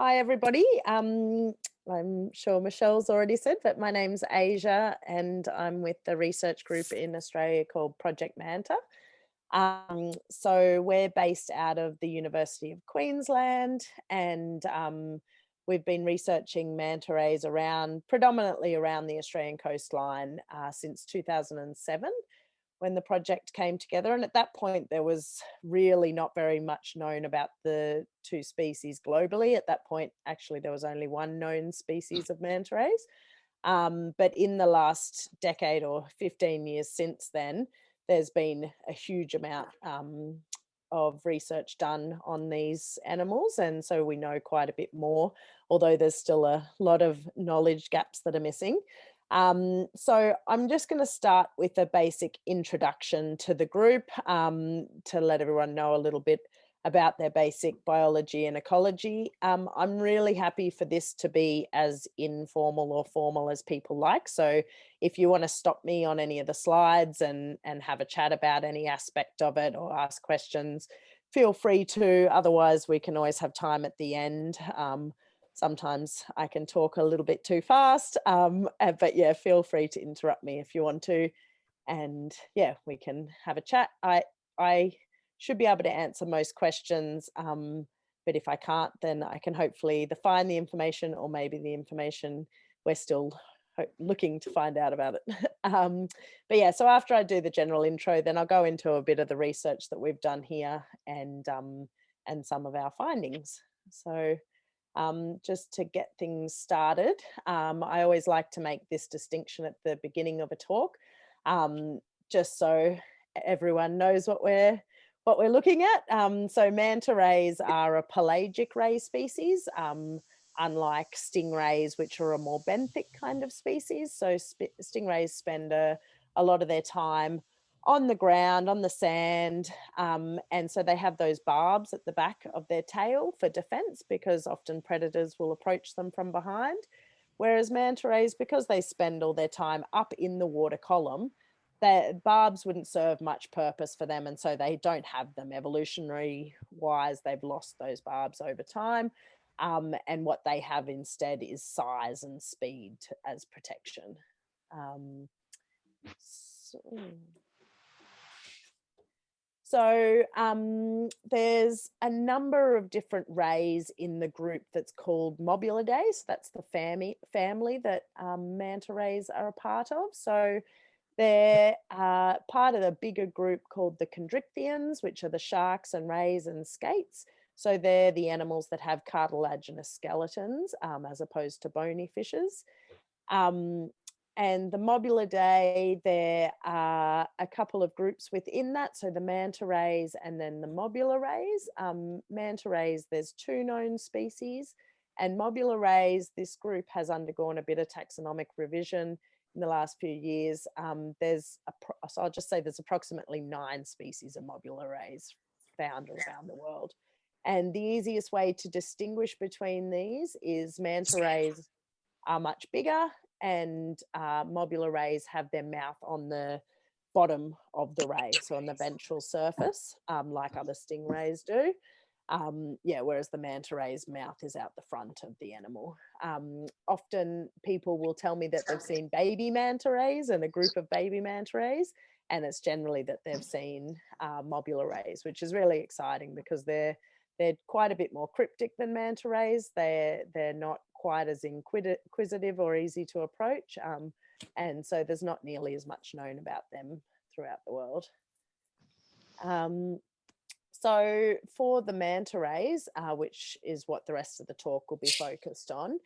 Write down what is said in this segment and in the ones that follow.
Hi, everybody. I'm sure Michelle's already said, but my name's Asia and I'm with the research group in Australia called Project Manta. So we're based out of the University of Queensland and we've been researching manta rays predominantly around the Australian coastline since 2007. When the project came together. And at that point, there was really not very much known about the two species globally. At that point, actually, there was only one known species of manta rays. But in the last decade or 15 years since then, there's been a huge amount of research done on these animals. And so we know quite a bit more, although there's still a lot of knowledge gaps that are missing. So I'm just going to start with a basic introduction to the group to let everyone know a little bit about their basic biology and ecology. I'm really happy for this to be as informal or formal as people like. So if you want to stop me on any of the slides and have a chat about any aspect of it or ask questions, feel free to. Otherwise, we can always have time at the end. Sometimes I can talk a little bit too fast, but yeah, feel free to interrupt me if you want to. And yeah, we can have a chat. I should be able to answer most questions, but if I can't, then I can hopefully find the information, or maybe the information we're still looking to find out about it. But yeah, so after I do the general intro, then I'll go into a bit of the research that we've done here and some of our findings. So just to get things started, I always like to make this distinction at the beginning of a talk, just so everyone knows what we're looking at. So manta rays are a pelagic ray species, unlike stingrays, which are a more benthic kind of species. So stingrays spend a lot of their time on the ground, on the sand, and so they have those barbs at the back of their tail for defense, because often predators will approach them from behind. Whereas manta rays, because they spend all their time up in the water column, the barbs wouldn't serve much purpose for them, and so they don't have them. Evolutionary wise, they've lost those barbs over time, and what they have instead is size and speed as protection. So there's a number of different rays in the group that's called Mobula Rays. That's the family that manta rays are a part of. So they're part of a bigger group called the chondrichthyans, which are the sharks and rays and skates. So they're the animals that have cartilaginous skeletons as opposed to bony fishes. And the Mobula Ray, there are a couple of groups within that. So the Manta Rays and then the Mobula Rays. Manta Rays, there's two known species. And Mobula Rays, this group has undergone a bit of taxonomic revision in the last few years. So I'll just say there's approximately 9 species of Mobula Rays found around the world. And the easiest way to distinguish between these is manta rays are much bigger, and Mobula rays have their mouth on the bottom of the ray, so on the ventral surface, like other stingrays do. Whereas the manta ray's mouth is out the front of the animal. Often people will tell me that they've seen baby manta rays and a group of baby manta rays, and it's generally that they've seen Mobula rays, which is really exciting because they're quite a bit more cryptic than manta rays. They're not quite as inquisitive or easy to approach, and so there's not nearly as much known about them throughout the world. So for the manta rays, which is what the rest of the talk will be focused on,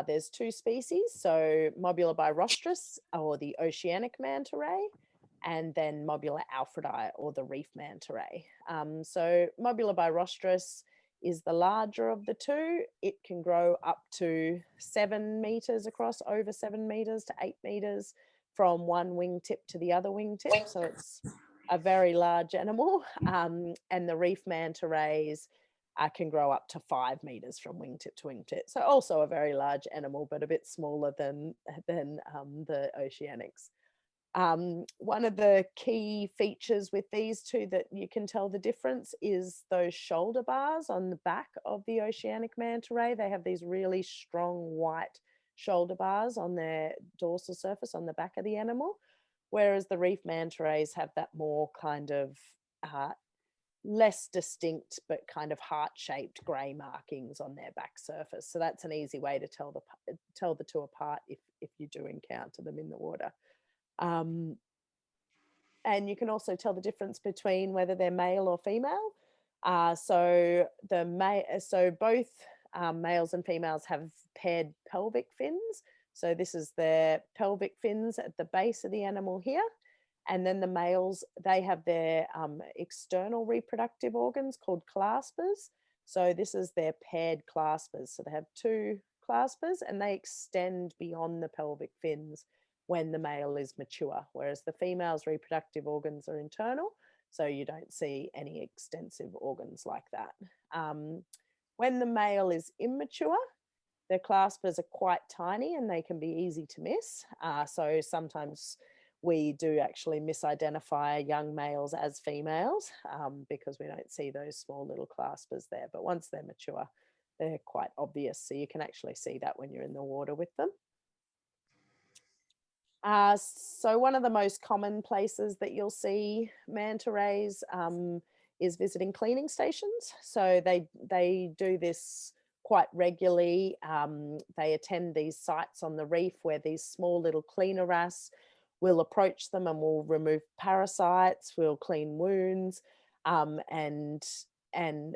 there's 2 species. So Mobula birostris, or the Oceanic manta ray, and then Mobula alfredi, or the reef manta ray. So Mobula birostris is the larger of the 2. It can grow up to 7 meters across, over 7 meters to 8 meters from one wingtip to the other wingtip. So it's a very large animal. And the reef manta rays can grow up to 5 meters from wingtip to wingtip. So also a very large animal, but a bit smaller than the oceanics. One of the key features with these two that you can tell the difference is those shoulder bars on the back of the Oceanic manta ray. They have these really strong white shoulder bars on their dorsal surface on the back of the animal, whereas the reef manta rays have that more kind of less distinct but kind of heart-shaped grey markings on their back surface. So that's an easy way to tell the two apart if you do encounter them in the water. And you can also tell the difference between whether they're male or female. So both males and females have paired pelvic fins. So this is their pelvic fins at the base of the animal here. And then the males, they have their external reproductive organs called claspers. So this is their paired claspers. So they have two claspers and they extend beyond the pelvic fins when the male is mature, whereas the female's reproductive organs are internal. So you don't see any extensive organs like that. When the male is immature, their claspers are quite tiny and they can be easy to miss. So sometimes we do actually misidentify young males as females because we don't see those small little claspers there. But once they're mature, they're quite obvious. So you can actually see that when you're in the water with them. So one of the most common places that you'll see manta rays is visiting cleaning stations. So they do this quite regularly. They attend these sites on the reef where these small little cleaner wrasse will approach them and will remove parasites, will clean wounds, and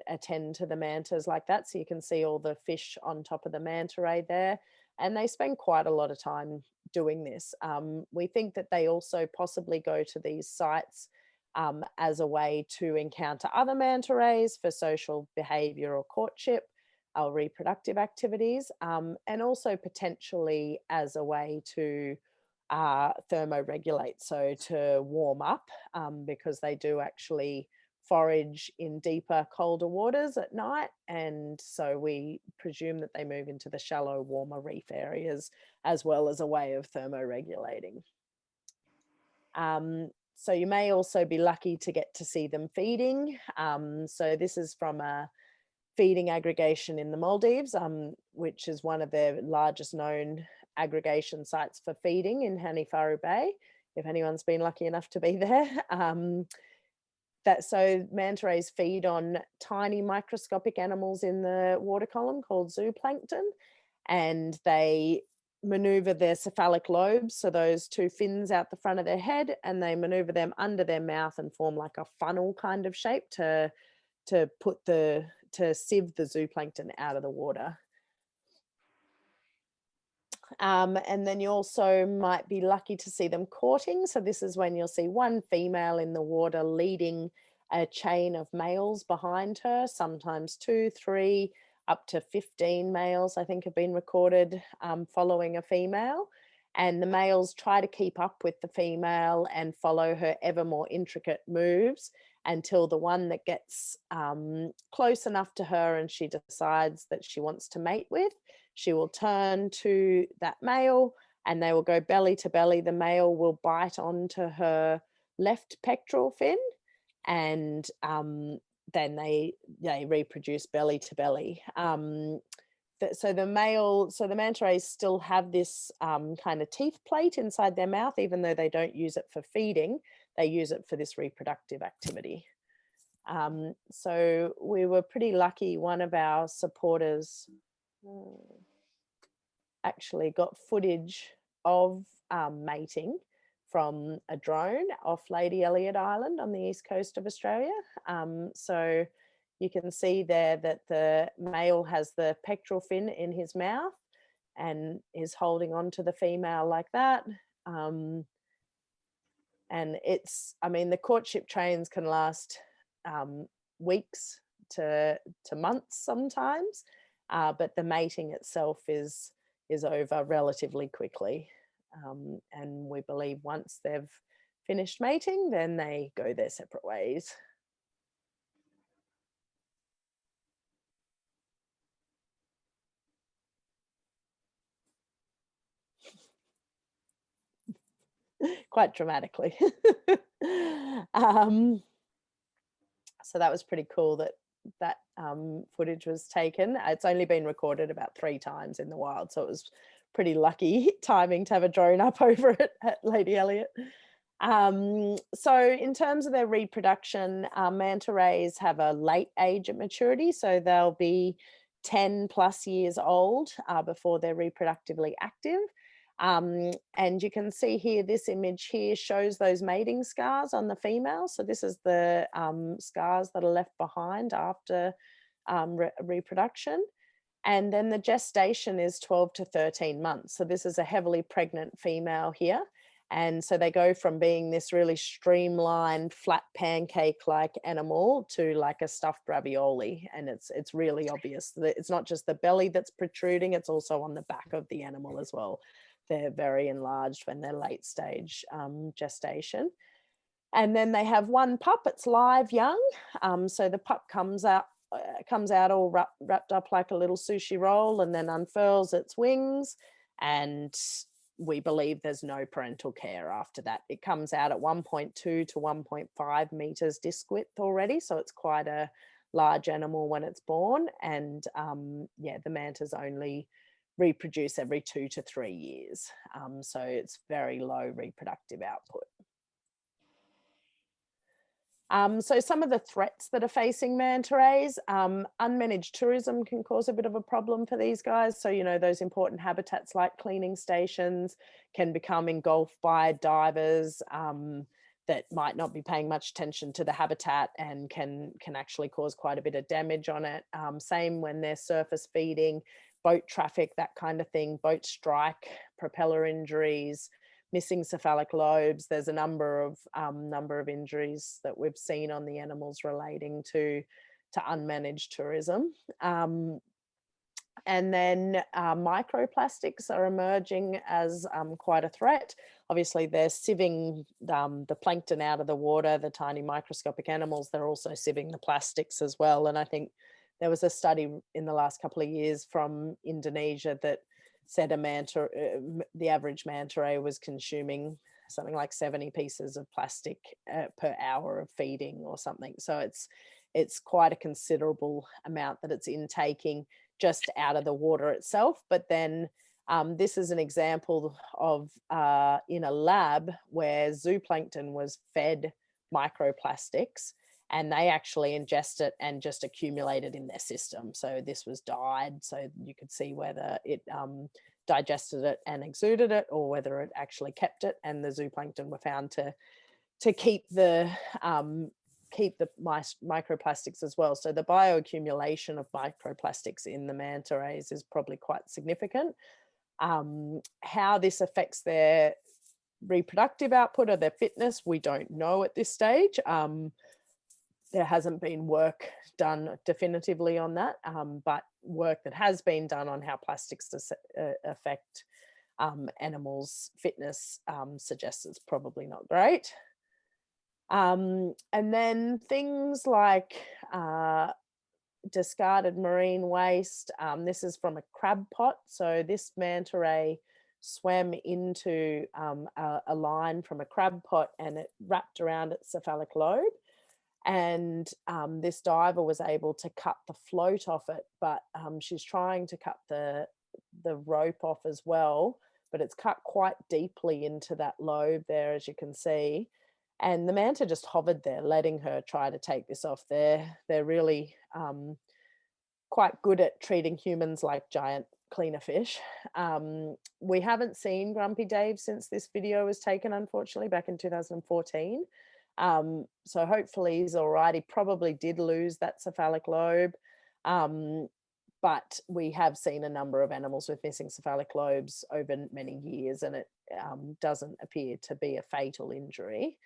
attend to the mantas like that. So you can see all the fish on top of the manta ray there. And they spend quite a lot of time doing this. We think that they also possibly go to these sites as a way to encounter other manta rays for social behaviour or courtship or reproductive activities, and also potentially as a way to thermoregulate, so to warm up, because they do actually forage in deeper, colder waters at night. And so we presume that they move into the shallow, warmer reef areas as well as a way of thermoregulating. So you may also be lucky to get to see them feeding. So this is from a feeding aggregation in the Maldives, which is one of the largest known aggregation sites for feeding in Hanifaru Bay, if anyone's been lucky enough to be there. So manta rays feed on tiny microscopic animals in the water column called zooplankton, and they maneuver their cephalic lobes, so those two fins out the front of their head, and they maneuver them under their mouth and form like a funnel kind of shape to sieve the zooplankton out of the water. And then you also might be lucky to see them courting. So this is when you'll see one female in the water leading a chain of males behind her, sometimes 2, 3, up to 15 males, I think, have been recorded following a female. And the males try to keep up with the female and follow her ever more intricate moves until the one that gets close enough to her and she decides that she wants to mate with, she will turn to that male and they will go belly to belly. The male will bite onto her left pectoral fin, and then they reproduce belly to belly. So the manta rays still have this kind of teeth plate inside their mouth, even though they don't use it for feeding. They use it for this reproductive activity. So we were pretty lucky. One of our supporters actually got footage of mating from a drone off Lady Elliot Island on the east coast of Australia. So you can see there that the male has the pectoral fin in his mouth and is holding on to the female like that. And the courtship trains can last weeks to months sometimes, but the mating itself is over relatively quickly. And we believe once they've finished mating, then they go their separate ways. quite dramatically. um, so that was pretty cool that footage was taken. It's only been recorded about 3 times in the wild, so it was pretty lucky timing to have a drone up over it at Lady Elliot. So in terms of their reproduction, manta rays have a late age at maturity, so they'll be 10 plus years old before they're reproductively active. And you can see here, this image here shows those mating scars on the female. So this is the scars that are left behind after reproduction. And then the gestation is 12 to 13 months. So this is a heavily pregnant female here. And so they go from being this really streamlined, flat pancake-like animal to like a stuffed ravioli. And it's really obvious that it's not just the belly that's protruding, it's also on the back of the animal as well. They're very enlarged when they're late stage gestation. And then they have one pup, it's live young. So the pup comes out all wrapped up like a little sushi roll and then unfurls its wings, and we believe there's no parental care after that. It comes out at 1.2 to 1.5 meters disc width already, so it's quite a large animal when it's born. And yeah, the mantas only reproduce every 2 to 3 years, so it's very low reproductive output. So some of the threats that are facing manta rays, unmanaged tourism can cause a bit of a problem for these guys. So, you know, those important habitats like cleaning stations can become engulfed by divers that might not be paying much attention to the habitat and can actually cause quite a bit of damage on it. Same when they're surface feeding, boat traffic, that kind of thing, boat strike, propeller injuries, missing cephalic lobes. There's a number of injuries that we've seen on the animals relating to unmanaged tourism. And then microplastics are emerging as quite a threat. Obviously, they're sieving the plankton out of the water, the tiny microscopic animals. They're also sieving the plastics as well. And I think there was a study in the last couple of years from Indonesia that said the average manta ray was consuming something like 70 pieces of plastic per hour of feeding or something. So it's quite a considerable amount that it's intaking just out of the water itself. But then this is an example of in a lab where zooplankton was fed microplastics, and they actually ingest it and just accumulate it in their system. So this was dyed, so you could see whether it digested it and exuded it or whether it actually kept it. And the zooplankton were found to keep the microplastics as well. So the bioaccumulation of microplastics in the manta rays is probably quite significant. How this affects their reproductive output or their fitness, we don't know at this stage. There hasn't been work done definitively on that, but work that has been done on how plastics affect animals' fitness suggests it's probably not great. And then things like discarded marine waste. This is from a crab pot. So this manta ray swam into a line from a crab pot and it wrapped around its cephalic lobe. And this diver was able to cut the float off it, but she's trying to cut the rope off as well, but it's cut quite deeply into that lobe there, as you can see. And the manta just hovered there, letting her try to take this off. They're really quite good at treating humans like giant cleaner fish. We haven't seen Grumpy Dave since this video was taken, unfortunately, back in 2014. So hopefully he's all right. He probably did lose that cephalic lobe, but we have seen a number of animals with missing cephalic lobes over many years, and it doesn't appear to be a fatal injury.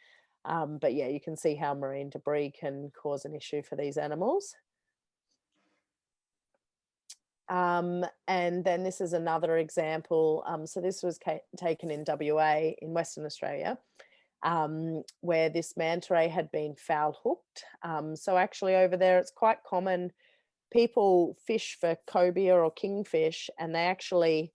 But yeah, you can see how marine debris can cause an issue for these animals. And then this is another example. So this was taken in WA, in Western Australia, where this manta ray had been foul hooked. So actually over there, it's quite common. People fish for cobia or kingfish, and they actually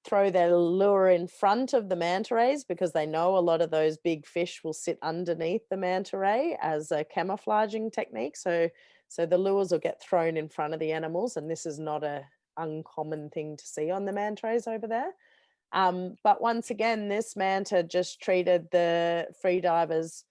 throw their lure in front of the manta rays because they know a lot of those big fish will sit underneath the manta ray as a camouflaging technique. So the lures will get thrown in front of the animals, and this is not a uncommon thing to see on the manta rays over there. But once again, this manta just treated the free divers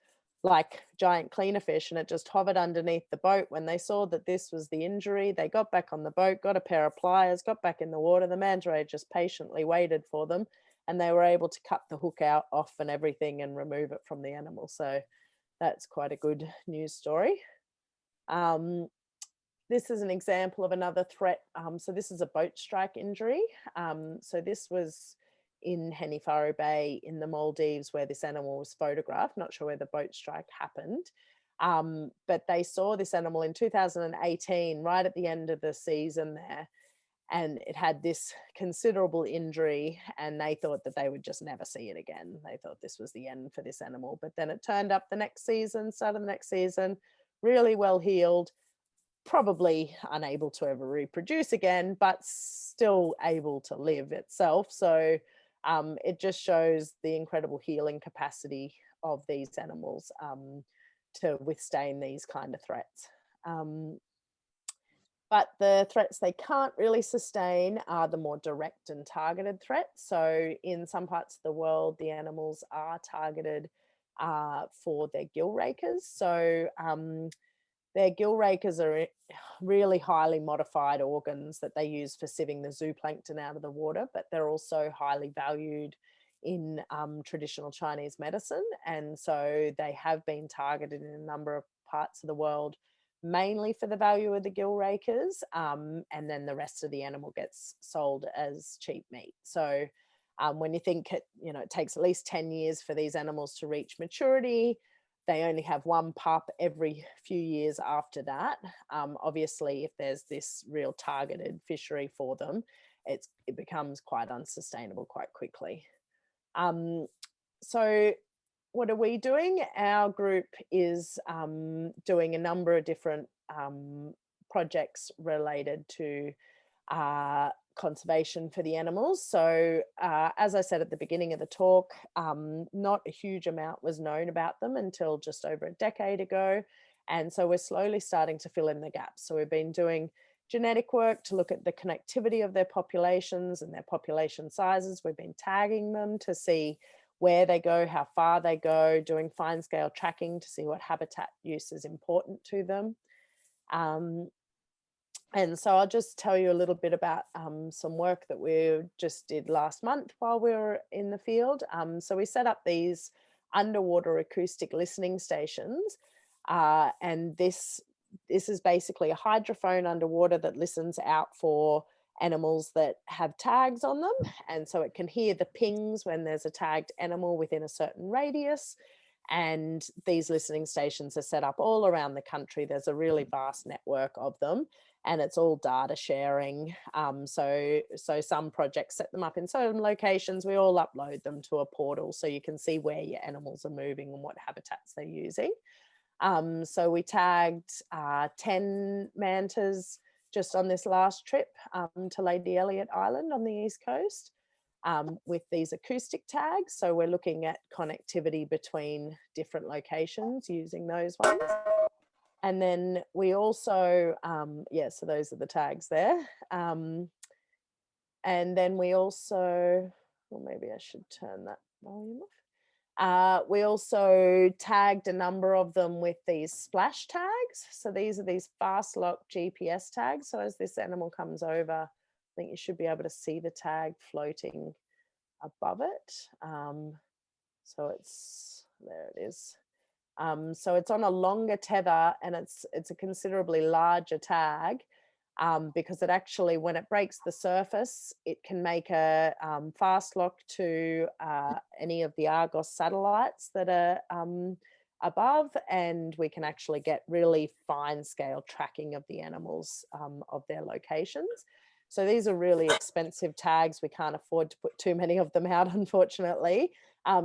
like giant cleaner fish, and it just hovered underneath the boat. When they saw that this was the injury, they got back on the boat, got a pair of pliers, got back in the water. The manta ray just patiently waited for them, and they were able to cut the hook out off and everything and remove it from the animal. So that's quite a good news story. This is an example of another threat. So this is a boat strike injury. So this was in Henifaro Bay in the Maldives where this animal was photographed. Not sure where the boat strike happened. But they saw this animal in 2018, right at the end of the season there, and it had this considerable injury, and they thought that they would just never see it again. They thought this was the end for this animal. But then it turned up the next season, started the next season, really well healed, probably unable to ever reproduce again, but still able to live itself. So it just shows the incredible healing capacity of these animals to withstand these kind of threats. But the threats they can't really sustain are the more direct and targeted threats. So in some parts of the world, the animals are targeted for their gill rakers. So their gill rakers are really highly modified organs that they use for sieving the zooplankton out of the water, but they're also highly valued in traditional Chinese medicine. And so they have been targeted in a number of parts of the world, mainly for the value of the gill rakers, and then the rest of the animal gets sold as cheap meat. So when you think it takes at least 10 years for these animals to reach maturity, they only have one pup every few years after that. Obviously, if there's this real targeted fishery for them, it becomes quite unsustainable quite quickly. So what are we doing? Our group is doing a number of different projects related to conservation for the animals. So as I said at the beginning of the talk, not a huge amount was known about them until just over a decade ago. And so we're slowly starting to fill in the gaps. So we've been doing genetic work to look at the connectivity of their populations and their population sizes. We've been tagging them to see where they go, how far they go, doing fine scale tracking to see what habitat use is important to them. And so I'll just tell you a little bit about some work that we just did last month while we were in the field. So we set up these underwater acoustic listening stations. And this is basically a hydrophone underwater that listens out for animals that have tags on them. And so it can hear the pings when there's a tagged animal within a certain radius. And these listening stations are set up all around the country. There's a really vast network of them, and it's all data sharing. So some projects set them up in certain locations. We all upload them to a portal so you can see where your animals are moving and what habitats they're using. So we tagged 10 mantas just on this last trip to Lady Elliot Island on the East Coast with these acoustic tags. So we're looking at connectivity between different locations using those ones. And then we also, so those are the tags there. And then we also, well, maybe I should turn that volume off. We also tagged a number of them with these splash tags. So these are these fast lock GPS tags. So as this animal comes over, I think you should be able to see the tag floating above it. So there it is. So it's on a longer tether, and it's a considerably larger tag because it actually, when it breaks the surface, it can make a fast lock to any of the Argos satellites that are above, and we can actually get really fine scale tracking of the animals of their locations. So these are really expensive tags. We can't afford to put too many of them out, unfortunately.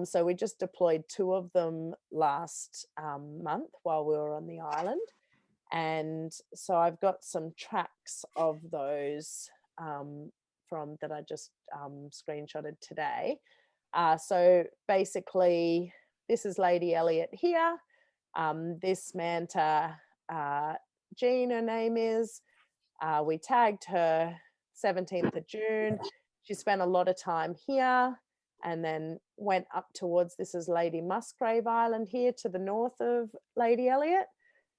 So we just deployed 2 of them last month while we were on the island. And so I've got some tracks of those from that I just screenshotted today. So basically, this is Lady Elliot here. This manta, Jean, her name is. We tagged her 17th of June. She spent a lot of time here and then went up towards, this is Lady Musgrave Island here to the north of Lady Elliot.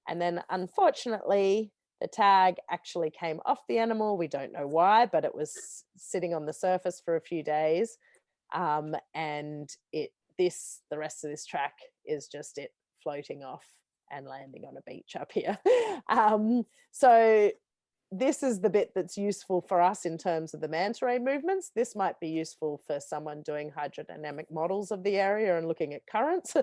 And then unfortunately, the tag actually came off the animal. We don't know why, but it was sitting on the surface for a few days. And the rest of this track is just it floating off and landing on a beach up here. So this is the bit that's useful for us in terms of the manta ray movements. This might be useful for someone doing hydrodynamic models of the area and looking at currents.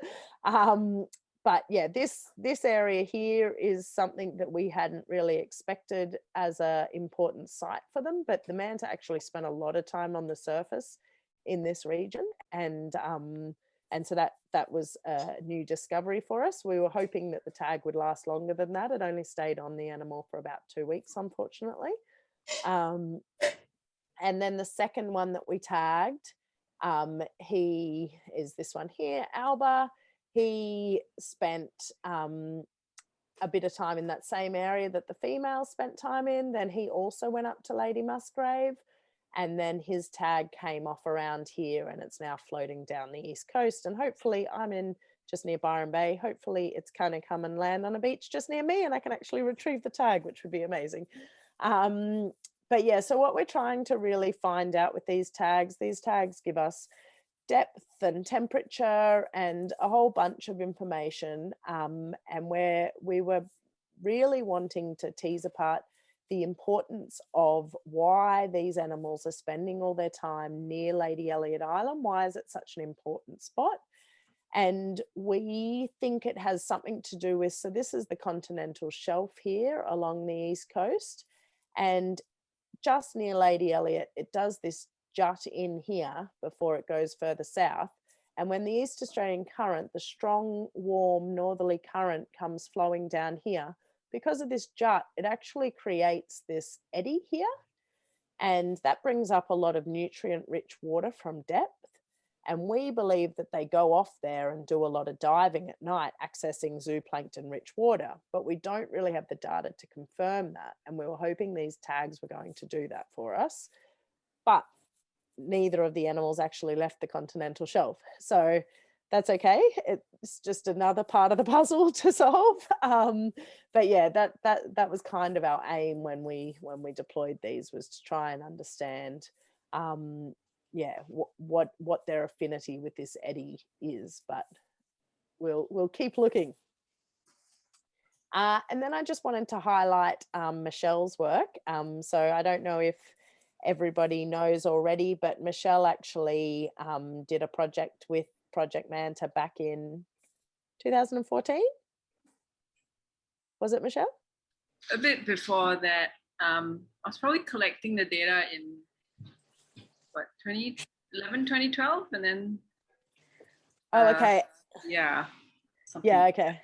But yeah, this area here is something that we hadn't really expected as an important site for them, but the manta actually spent a lot of time on the surface in this region, and so that was a new discovery for us. We were hoping that the tag would last longer than that. It only stayed on the animal for about 2 weeks, unfortunately. And then the second one that we tagged, he is this one here, Alba. He spent a bit of time in that same area that the female spent time in. Then he also went up to Lady Musgrave, and then his tag came off around here, and it's now floating down the east coast. And hopefully, I'm in just near Byron Bay. Hopefully it's going to come and land on a beach just near me, and I can actually retrieve the tag, which would be amazing. But yeah, so what we're trying to really find out with these tags give us depth and temperature and a whole bunch of information, and where we were really wanting to tease apart the importance of why these animals are spending all their time near Lady Elliot Island. Why is it such an important spot? And we think it has something to do with, so this is the continental shelf here along the east coast, and just near Lady Elliot, it does this jut in here before it goes further south. And when the East Australian current, the strong, warm northerly current, comes flowing down here, because of this jut, it actually creates this eddy here. And that brings up a lot of nutrient-rich water from depth. And we believe that they go off there and do a lot of diving at night, accessing zooplankton-rich water. But we don't really have the data to confirm that. And we were hoping these tags were going to do that for us. But neither of the animals actually left the continental shelf. So that's okay. It's just another part of the puzzle to solve. But yeah, that was kind of our aim when we deployed these, was to try and understand what their affinity with this eddy is. But we'll keep looking. And then I just wanted to highlight Michelle's work. So I don't know if everybody knows already, but Michelle actually did a project with Project Manta back in 2014. Was it, Michelle? A bit before that. I was probably collecting the data in 2011, 2012, and then okay. Yeah. Yeah, okay.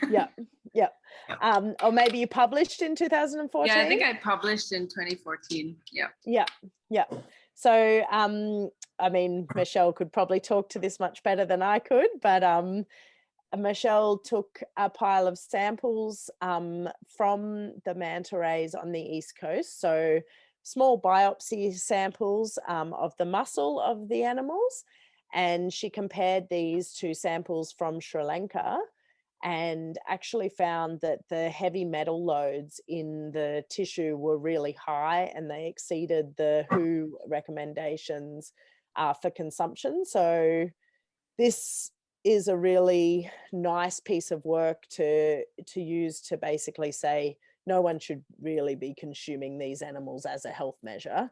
Yeah. Yeah. Or maybe you published in 2014? Yeah, I think I published in 2014. Yeah. Yeah. Yeah. So I mean, Michelle could probably talk to this much better than I could, but Michelle took a pile of samples from the manta rays on the East Coast. So small biopsy samples of the muscle of the animals. And she compared these to samples from Sri Lanka, and actually found that the heavy metal loads in the tissue were really high, and they exceeded the WHO recommendations for consumption. So this is a really nice piece of work to use to basically say no one should really be consuming these animals as a health measure,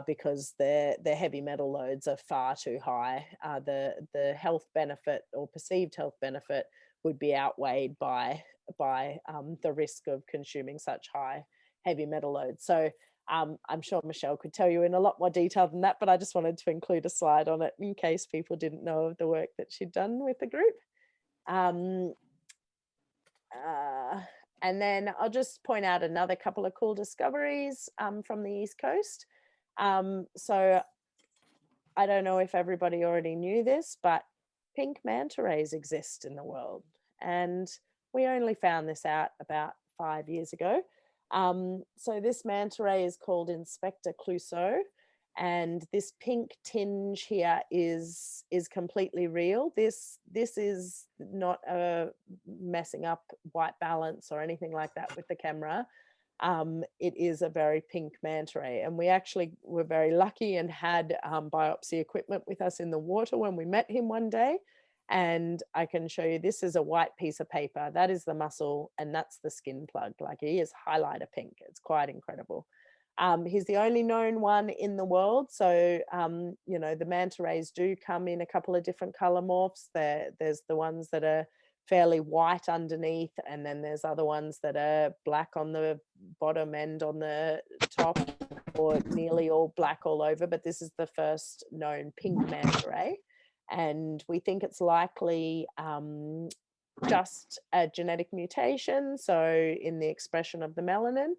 because their heavy metal loads are far too high. The health benefit or perceived health benefit would be outweighed by the risk of consuming such high heavy metal loads. So I'm sure Michelle could tell you in a lot more detail than that, but I just wanted to include a slide on it in case people didn't know of the work that she'd done with the group. And then I'll just point out another couple of cool discoveries from the East Coast. So I don't know if everybody already knew this, but pink manta rays exist in the world. And we only found this out about 5 years ago. So this manta ray is called Inspectorcluso, and this pink tinge here is completely real. This is not messing up white balance or anything like that with the camera. It is a very pink manta ray, and we actually were very lucky and had biopsy equipment with us in the water when we met him one day. And I can show you, this is a white piece of paper. That is the muscle, and that's the skin plug. Like, he is highlighter pink. It's quite incredible. He's the only known one in the world. So, you know, the manta rays do come in a couple of different color morphs. There's the ones that are fairly white underneath, and then there's other ones that are black on the bottom and on the top, or nearly all black all over. But this is the first known pink manta ray. And we think it's likely just a genetic mutation, so in the expression of the melanin.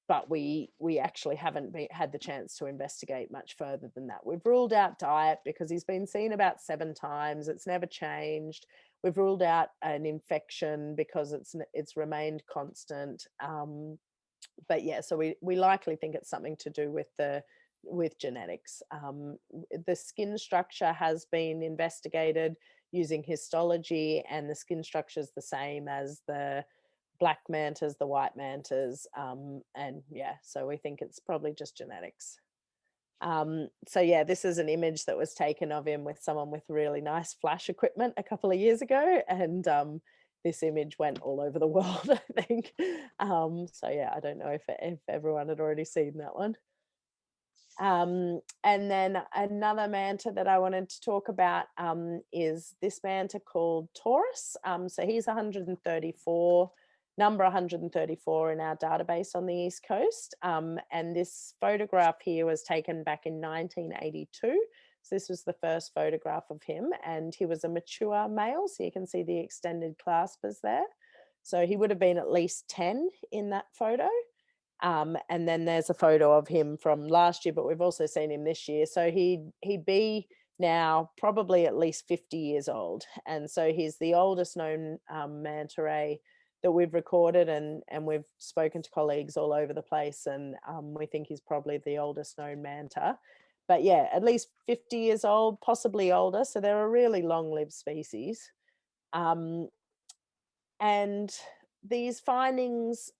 But we actually haven't had the chance to investigate much further than that. We've ruled out diet because he's been seen about 7 times. It's never changed. We've ruled out an infection because it's remained constant. But yeah, so we likely think it's something to do with genetics. The skin structure has been investigated using histology, and the skin structure is the same as the black mantas, the white mantas, and yeah, so we think it's probably just genetics. So yeah, this is an image that was taken of him with someone with really nice flash equipment a couple of years ago, and this image went all over the world, I think. So yeah, I don't know if everyone had already seen that one. And then another manta that I wanted to talk about is this manta called Taurus. So he's 134, number 134 in our database on the East Coast. And this photograph here was taken back in 1982. So this was the first photograph of him, and he was a mature male. So you can see the extended claspers there. So he would have been at least 10 in that photo. And then there's a photo of him from last year, but we've also seen him this year. So he'd be now probably at least 50 years old. And so he's the oldest known manta ray that we've recorded, and we've spoken to colleagues all over the place, and we think he's probably the oldest known manta. But yeah, at least 50 years old, possibly older. So they're a really long-lived species. And these findings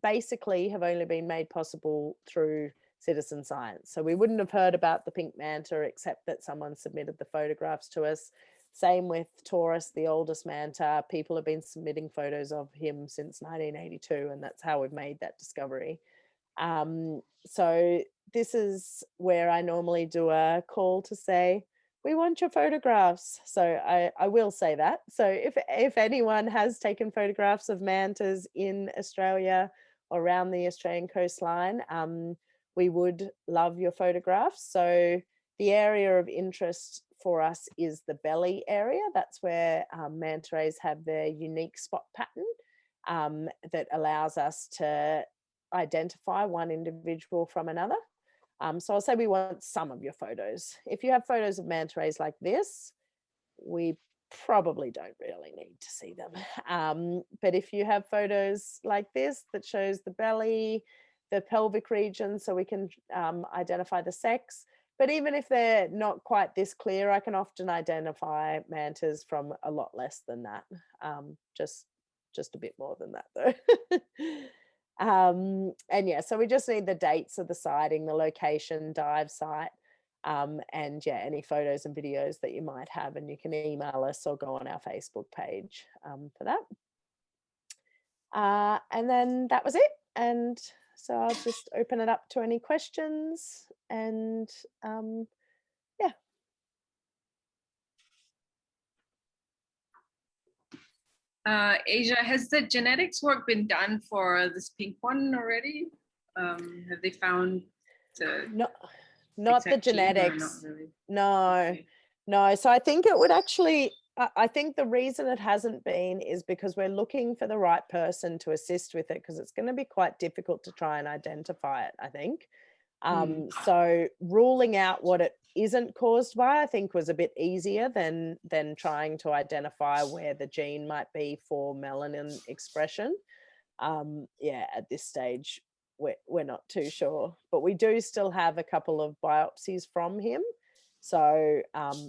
basically have only been made possible through citizen science. So we wouldn't have heard about the pink manta except that someone submitted the photographs to us. Same with Taurus, the oldest manta. People have been submitting photos of him since 1982, and that's how we've made that discovery. So this is where I normally do a call to say, we want your photographs. So I will say that. So if anyone has taken photographs of mantas in Australia or around the Australian coastline, we would love your photographs. So the area of interest for us is the belly area. That's where manta rays have their unique spot pattern that allows us to identify one individual from another. So I'll say we want some of your photos. If you have photos of manta rays like this, we probably don't really need to see them. But if you have photos like this that shows the belly, the pelvic region, so we can identify the sex. But even if they're not quite this clear, I can often identify mantas from a lot less than that. Just a bit more than that though. And yeah, so we just need the dates of the sighting, the location, dive site, and yeah, any photos and videos that you might have, and you can email us or go on our Facebook page for that. And then that was it. And so I'll just open it up to any questions, and yeah. Asia, has the genetics work been done for this pink one already? Have they found not the genetics? not really? No, okay. No. So I think it would actually, I think the reason it hasn't been is because we're looking for the right person to assist with it, because it's going to be quite difficult to try and identify it, I think. So ruling out what it isn't caused by, I think, was a bit easier than trying to identify where the gene might be for melanin expression. Yeah, at this stage, we're not too sure, but we do still have a couple of biopsies from him. So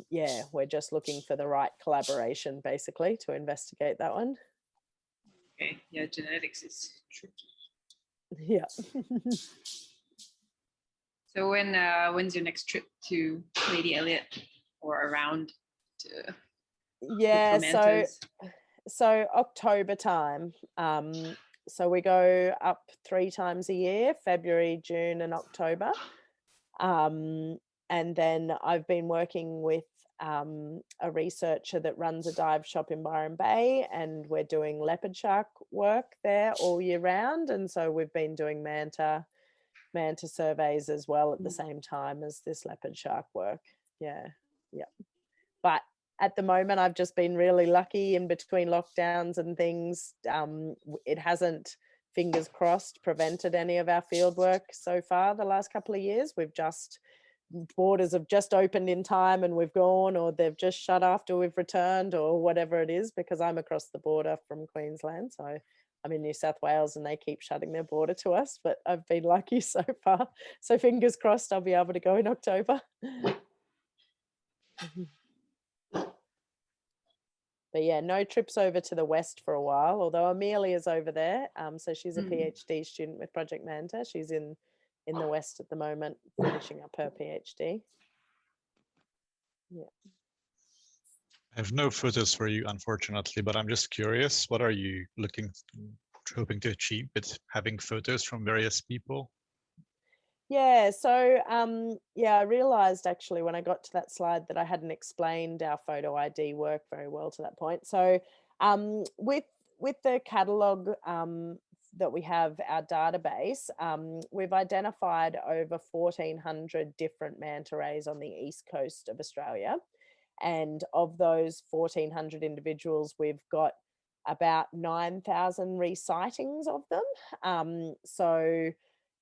yeah, we're just looking for the right collaboration, basically, to investigate that one. Okay, yeah, genetics is tricky. Yeah. So when's your next trip to Lady Elliot or around to Yeah, look for mantas? so October time. So we go up 3 times a year, February, June, and October. And then I've been working with a researcher that runs a dive shop in Byron Bay, and we're doing leopard shark work there all year round. And so we've been doing manta surveys as well at the same time as this leopard shark work. Yeah. But at the moment, I've just been really lucky in between lockdowns and things. It hasn't, fingers crossed, prevented any of our field work so far the last couple of years. Borders have just opened in time and we've gone, or they've just shut after we've returned, or whatever it is, because I'm across the border from Queensland. So I'm in New South Wales and they keep shutting their border to us, but I've been lucky so far. So fingers crossed I'll be able to go in October. But yeah, no trips over to the west for a while, although Amelia's over there. So she's a PhD student with Project Manta. She's in the west at the moment, finishing up her PhD. Yeah. I have no photos for you, unfortunately, but I'm just curious, what are you hoping to achieve with having photos from various people? Yeah, so yeah, I realized actually when I got to that slide that I hadn't explained our photo ID work very well to that point. So with the catalogue that we have, our database, we've identified over 1,400 different manta rays on the east coast of Australia. And of those 1,400 individuals, we've got about 9,000 re-sightings of them. So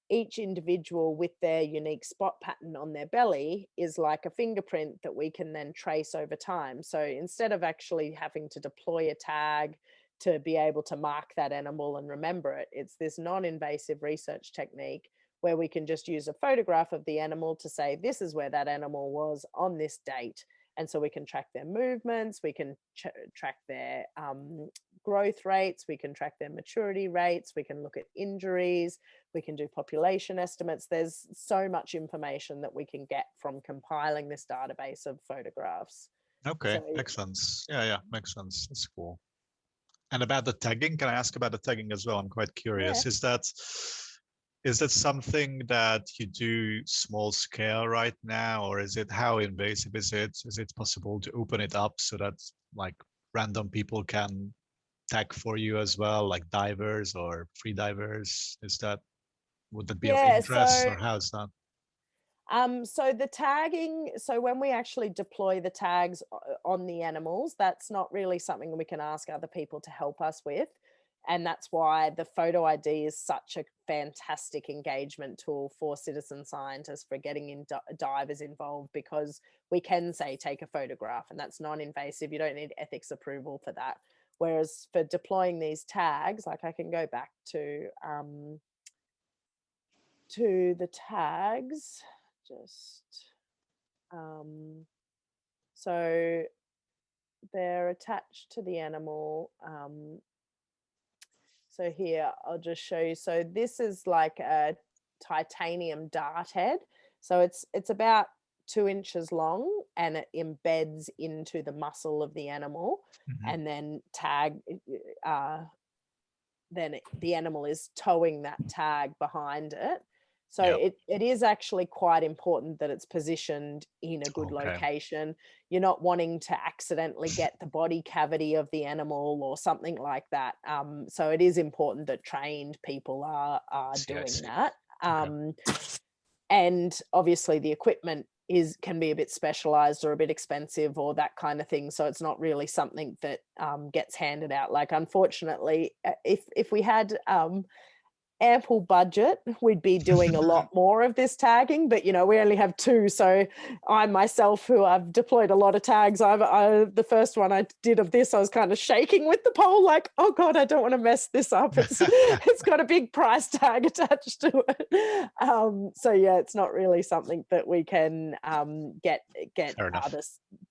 each individual with their unique spot pattern on their belly is like a fingerprint that we can then trace over time. So instead of actually having to deploy a tag to be able to mark that animal and remember it, it's this non-invasive research technique where we can just use a photograph of the animal to say, this is where that animal was on this date. And so we can track their movements, we can track their growth rates, we can track their maturity rates, we can look at injuries, we can do population estimates. There's so much information that we can get from compiling this database of photographs. Okay, So, makes sense. Yeah, makes sense. That's cool. And about the tagging, can I ask about the tagging as well? I'm quite curious. Yeah. Is that something that you do small scale right now, or how invasive is it? Is it possible to open it up so that like random people can tag for you as well, like divers or free divers? Would that be of interest, or how's that? So the tagging, so when we actually deploy the tags on the animals, that's not really something we can ask other people to help us with. And that's why the photo ID is such a fantastic engagement tool for citizen scientists, for getting divers involved, because we can say, take a photograph, and that's non-invasive. You don't need ethics approval for that. Whereas for deploying these tags, like I can go back to the tags, so they're attached to the animal. So here, I'll just show you. So this is like a titanium dart head. So it's about 2 inches long, and it embeds into the muscle of the animal, and then the animal is towing that tag behind it. So it is actually quite important that it's positioned in a good location. You're not wanting to accidentally get the body cavity of the animal or something like that. So it is important that trained people are doing that. And obviously the equipment can be a bit specialized or a bit expensive or that kind of thing. So it's not really something that gets handed out. Like, unfortunately, if we had ample budget, we'd be doing a lot more of this tagging, but we only have 2. So I myself, who I've deployed a lot of tags, the first one I did of this, I was kind of shaking with the pole, like, oh god, I don't want to mess this up. It's got a big price tag attached to it. So yeah, it's not really something that we can get other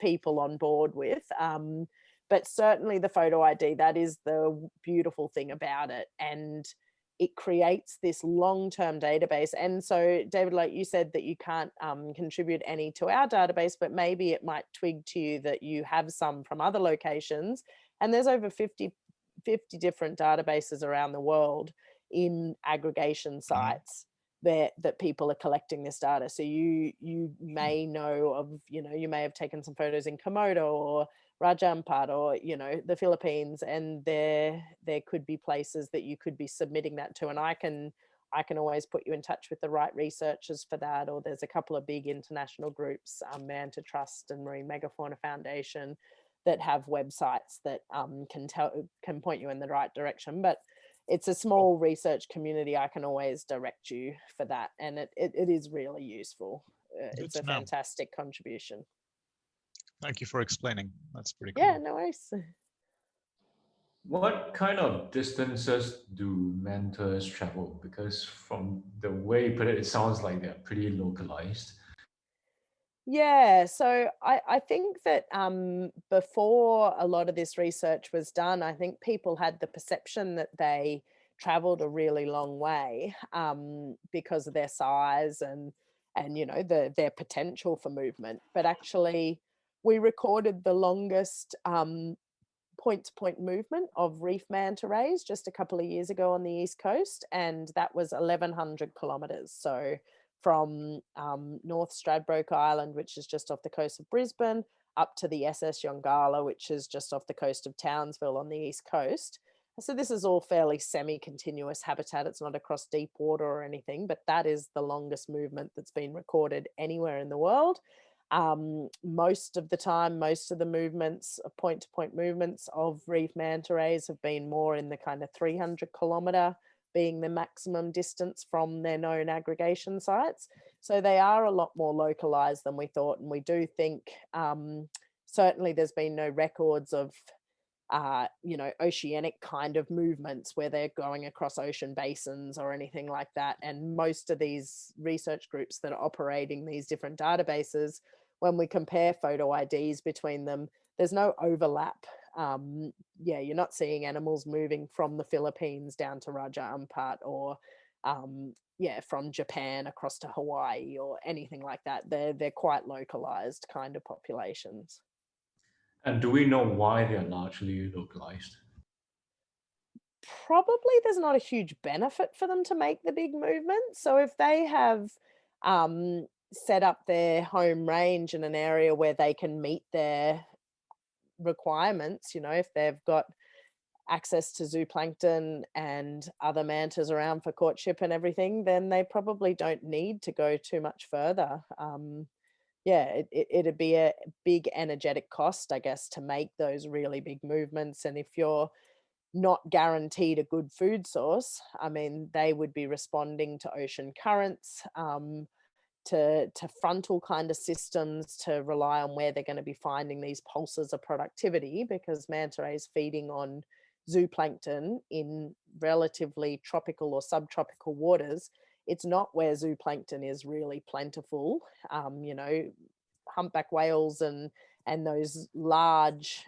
people on board with. But certainly the photo ID, that is the beautiful thing about it. And it creates this long-term database. And so, David, like you said, that you can't contribute any to our database, but maybe it might twig to you that you have some from other locations. And there's over 50 different databases around the world in aggregation sites that people are collecting this data. So you may know of, you may have taken some photos in Komodo or Raja Ampat or the Philippines, and there could be places that you could be submitting that to, and I can always put you in touch with the right researchers for that. Or there's a couple of big international groups, Manta Trust and Marine Megafauna Foundation, that have websites that can point you in the right direction. But it's a small research community. I can always direct you for that, and it is really useful. It's a fantastic contribution. Thank you for explaining. That's pretty cool. Yeah, no worries. What kind of distances do mantas travel? Because from the way you put it, it sounds like they're pretty localized. Yeah, so I think that before a lot of this research was done, I think people had the perception that they traveled a really long way because of their size and their potential for movement. But actually, we recorded the longest point-to-point movement of reef manta rays just a couple of years ago on the East Coast, and that was 1,100 kilometres. So from North Stradbroke Island, which is just off the coast of Brisbane, up to the SS Yongala, which is just off the coast of Townsville on the East Coast. So this is all fairly semi-continuous habitat. It's not across deep water or anything, but that is the longest movement that's been recorded anywhere in the world. Most of the time, most of the movements, point-to-point movements of reef manta rays have been more in the kind of 300 kilometre being the maximum distance from their known aggregation sites. So they are a lot more localised than we thought. And we do think certainly there's been no records of oceanic kind of movements where they're going across ocean basins or anything like that. And most of these research groups that are operating these different databases, when we compare photo IDs between them, there's no overlap. You're not seeing animals moving from the Philippines down to Raja Ampat or from Japan across to Hawaii or anything like that. They're quite localized kind of populations. And do we know why they're largely localized? Probably there's not a huge benefit for them to make the big movement. So if they have set up their home range in an area where they can meet their requirements, if they've got access to zooplankton and other mantas around for courtship and everything, then they probably don't need to go too much further. It'd be a big energetic cost, I guess, to make those really big movements. And if you're not guaranteed a good food source, I mean, they would be responding to ocean currents, to frontal kind of systems, to rely on where they're going to be finding these pulses of productivity, because manta rays feeding on zooplankton in relatively tropical or subtropical waters, it's not where zooplankton is really plentiful. Humpback whales and those large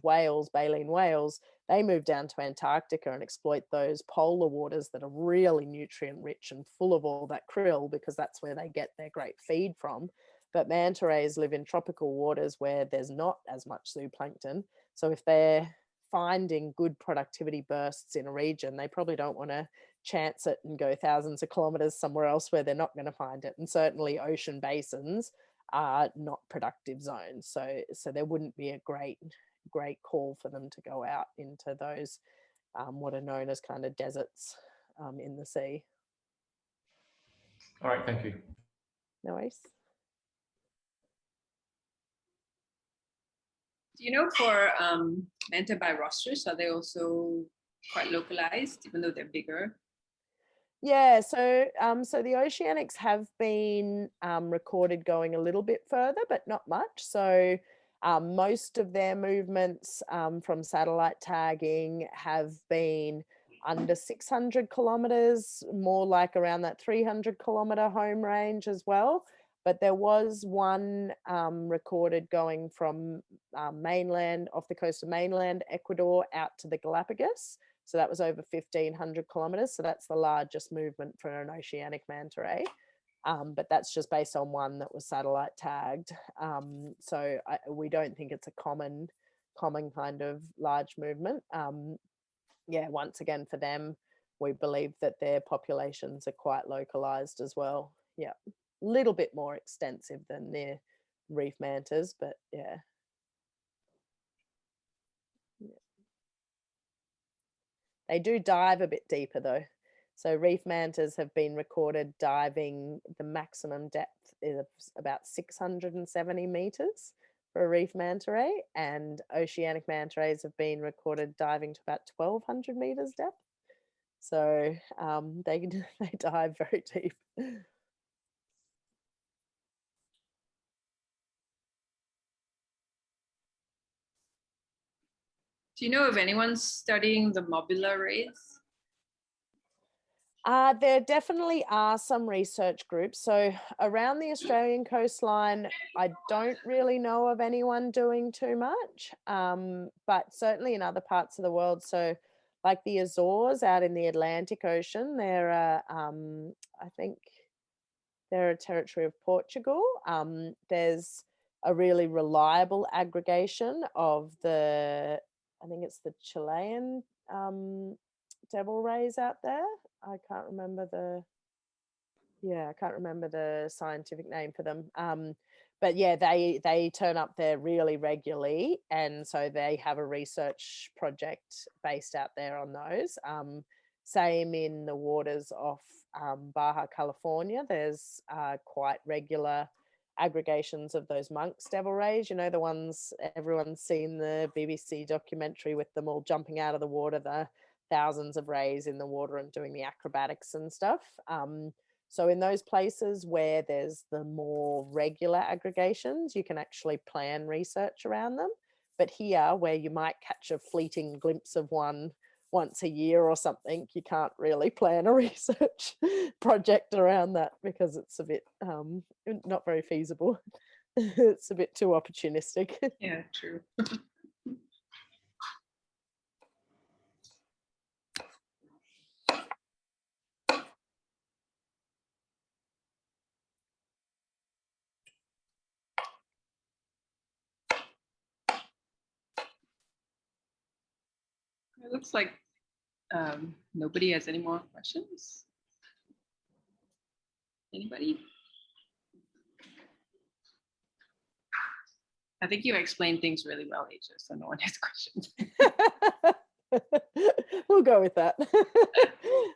whales, baleen whales, they move down to Antarctica and exploit those polar waters that are really nutrient rich and full of all that krill, because that's where they get their great feed from. But manta rays live in tropical waters where there's not as much zooplankton. So if they're finding good productivity bursts in a region, they probably don't want to chance it and go thousands of kilometers somewhere else where they're not going to find it. And certainly ocean basins are not productive zones. So there wouldn't be a great call for them to go out into those what are known as kind of deserts in the sea. All right, thank you. No worries. Do you know for Manta by rosters, are they also quite localized, even though they're bigger? Yeah, so so the Oceanics have been recorded going a little bit further, but not much. So most of their movements from satellite tagging have been under 600 kilometers, more like around that 300-kilometer home range as well. But there was one recorded going from mainland, off the coast of mainland Ecuador, out to the Galapagos. So that was over 1,500 kilometers. So that's the largest movement for an oceanic manta ray. But that's just based on one that was satellite tagged. So we don't think it's a common kind of large movement. Yeah, once again, for them, we believe that their populations are quite localized as well. Yeah, a little bit more extensive than their reef mantas, but yeah. They do dive a bit deeper though. So reef mantas have been recorded diving, the maximum depth is about 670 meters for a reef manta ray, and oceanic manta rays have been recorded diving to about 1,200 meters depth. So they dive very deep. Do you know if anyone's studying the Mobula Rays? There definitely are some research groups. So around the Australian coastline, I don't really know of anyone doing too much, but certainly in other parts of the world. So like the Azores out in the Atlantic Ocean, they're, I think they're a territory of Portugal. There's a really reliable aggregation of the, I think it's the Chilean devil rays out there. I can't remember the scientific name for them. But yeah, they turn up there really regularly, and so they have a research project based out there on those. Same in the waters off Baja California. There's quite regular aggregations of those monks devil rays, you know, the ones everyone's seen the BBC documentary with them all jumping out of the water, the thousands of rays in the water and doing the acrobatics and stuff. So in those places where there's the more regular aggregations, you can actually plan research around them. But here, where you might catch a fleeting glimpse of one once a year or something, you can't really plan a research project around that because it's a bit not very feasible. It's a bit too opportunistic. Yeah, true. It looks like nobody has any more questions. Anybody? I think you explained things really well, Asia, so no one has questions. We'll go with that.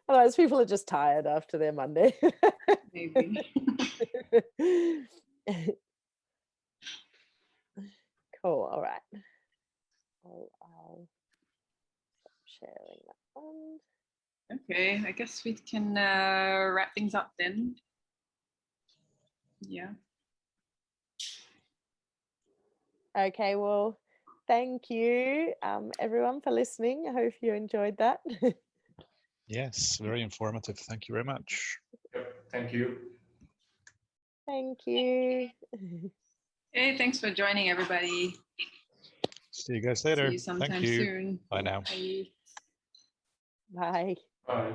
Otherwise, people are just tired after their Monday. Maybe. Cool. All right. I'll stop sharing that one. Okay, I guess we can wrap things up then. Yeah. Okay, well, thank you, everyone, for listening. I hope you enjoyed that. Yes, very informative. Thank you very much. Yep, thank you. Thank you. Hey, thanks for joining, everybody. See you guys later. See you sometime Thank you. soon. Bye now. Bye. Bye. Bye.